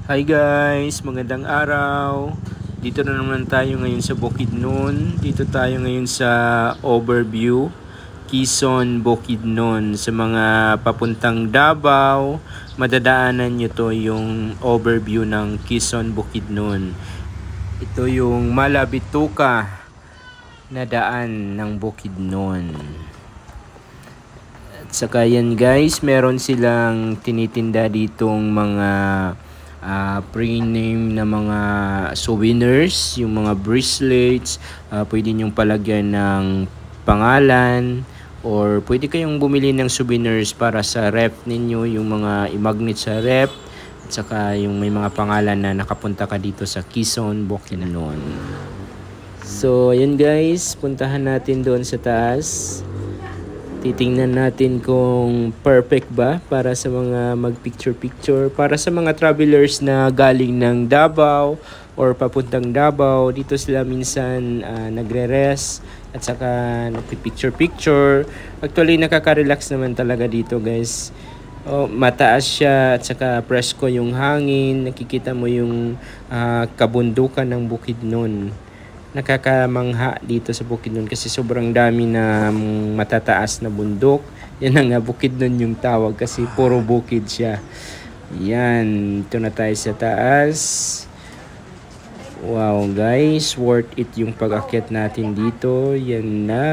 Hi guys, magandang araw. Dito na naman tayo ngayon sa Bukidnon. Dito tayo ngayon sa overview Quezon Bukidnon. Sa mga papuntang Davao, madadaanan nyo to yung overview ng Quezon Bukidnon. Ito yung Malabituka na daan ng Bukidnon. At saka yan guys, meron silang tinitinda ditong mga pre-name na mga souvenirs, yung mga bracelets, pwede nyong palagyan ng pangalan, or pwede kayong bumili ng souvenirs para sa rep ninyo, yung mga i-magnet sa rep, at saka yung may mga pangalan na nakapunta ka dito sa Quezon, Bukidnon. So, ayun guys, puntahan natin doon sa taas. Titingnan natin kung perfect ba para sa mga mag-picture-picture. Para sa mga travelers na galing ng Davao or papuntang Davao, dito sila minsan nagre-rest at saka nagpi-picture-picture. Actually, nakaka-relax naman talaga dito guys. Mataas siya at saka presko yung hangin. Nakikita mo yung kabundukan ng Bukidnon. Nakakamangha dito sa Bukidnon kasi sobrang dami na matataas na bundok. Yan na nga, Bukidnon yung tawag kasi puro bukid siya. Yan, ito na tayo sa taas. Wow guys, worth it yung pag-akyat natin dito. Yan na.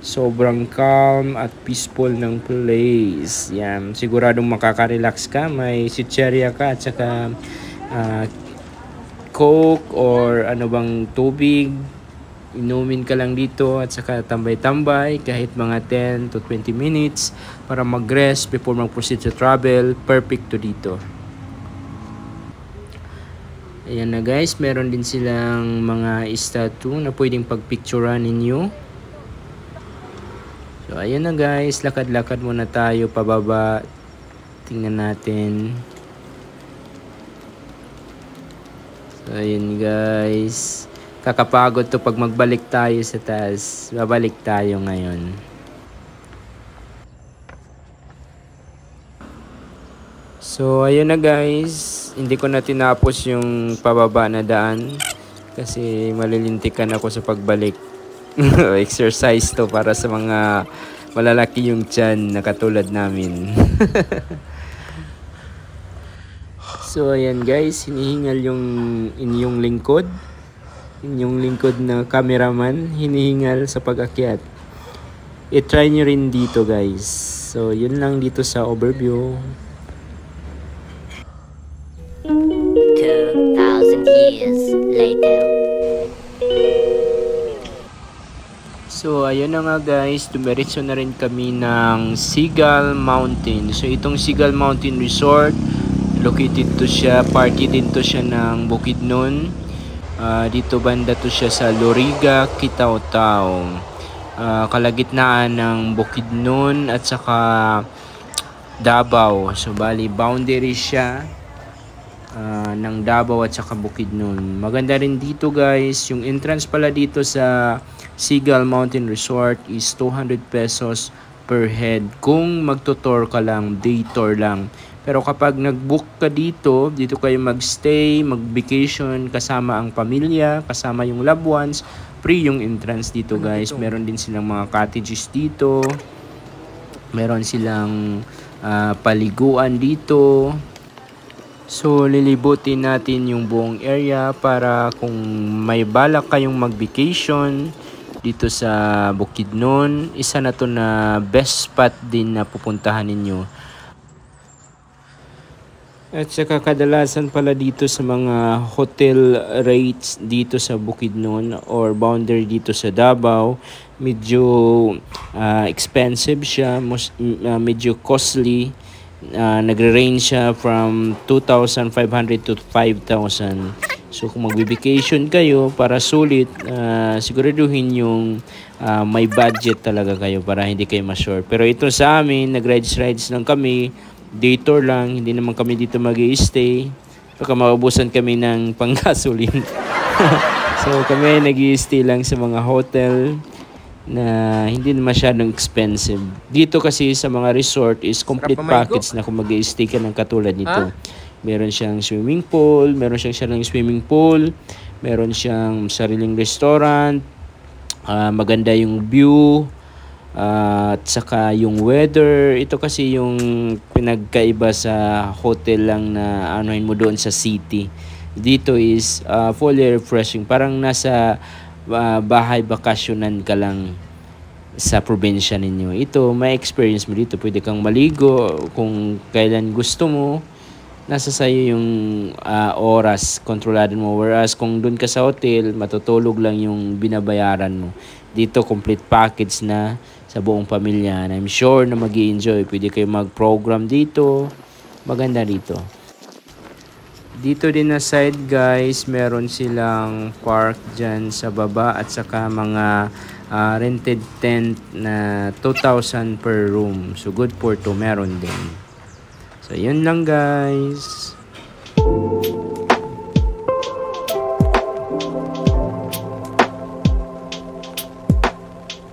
Sobrang calm at peaceful ng place. Yan, siguradong makaka-relax ka. May chicheria ka at saka Coke or ano bang tubig, inumin ka lang dito at saka tambay-tambay kahit mga 10 to 20 minutes para mag-rest before mag-proceed sa travel. Perfect to dito. Ayan na guys, meron din silang mga statue na pwedeng pagpicturean ninyo. So ayan na guys, lakad-lakad muna tayo pababa. Tingnan natin. So, ayun guys. Kakapagod to pag magbalik tayo sa taas. Babalik tayo ngayon. So, ayun na guys. Hindi ko na tinapos yung pababa na daan. Kasi malilintikan ako sa pagbalik. Exercise to para sa mga malalaki yung tiyan na katulad namin. So ayan guys, hinihingal yung inyong lingkod. Inyong lingkod na cameraman, hinihingal sa pag-akyat. I-try nyo rin dito guys. So yun lang dito sa overview. 2,000 years later. So ayun na nga guys, dumiretso na rin kami ng Sigal Mountain. So itong Sigal Mountain Resort, located to siya, party din to siya ng Bukidnon. Dito banda to siya sa Loriga, Kitaw-Taw. Kalagitnaan ng Bukidnon at saka Davao. So bali boundary siya ng Davao at saka Bukidnon. Maganda rin dito guys, yung entrance pala dito sa Sigal Mountain Resort is 200 pesos per head kung magtutor ka lang, day tour lang. Pero kapag nag-book ka dito kayo mag-stay, mag-vacation kasama ang pamilya, kasama yung loved ones, free yung entrance dito guys. Meron din silang mga cottages dito. Meron silang paliguan dito. So lilibutin natin yung buong area para kung may balak kayong mag-vacation dito sa Bukidnon, isa na to na best spot din na pupuntahan ninyo. At saka kadalasan pala dito sa mga hotel rates dito sa Bukidnon or boundary dito sa Davao, medyo expensive siya, medyo costly. Nagre-range siya from 2,500 to 5,000. So kung magbe-vacation kayo para sulit, siguraduhin yung may budget talaga kayo para hindi kayo ma-short. Pero ito sa amin, nag-rides lang kami. Day tour lang, hindi naman kami dito mag-i-stay. Baka maubusan kami ng panggasolin. So kami nag-i-stay lang sa mga hotel na hindi masyadong expensive. Dito kasi sa mga resort is complete package na kung mag-i-stay ka ng katulad nito. Meron siyang swimming pool, meron siyang sariling swimming pool, meron siyang sariling restaurant, maganda yung view, at saka yung weather. Ito kasi yung pinagkaiba sa hotel lang na anuhin mo doon sa city. Dito is fully refreshing. Parang nasa bahay bakasyonan ka lang sa probinsya ninyo. Ito, may experience mo dito. Pwede kang maligo kung kailan gusto mo. Nasa sayo yung oras, kontrolado mo. Whereas kung doon ka sa hotel, matutulog lang yung binabayaran mo. Dito, complete package na sa buong pamilya. And I'm sure na mag-i-enjoy. Pwede kayo mag-program dito. Maganda dito. Dito din na side guys, meron silang park dyan sa baba at saka mga rented tent na 2,000 per room. So good for 2, meron din. So yun lang guys.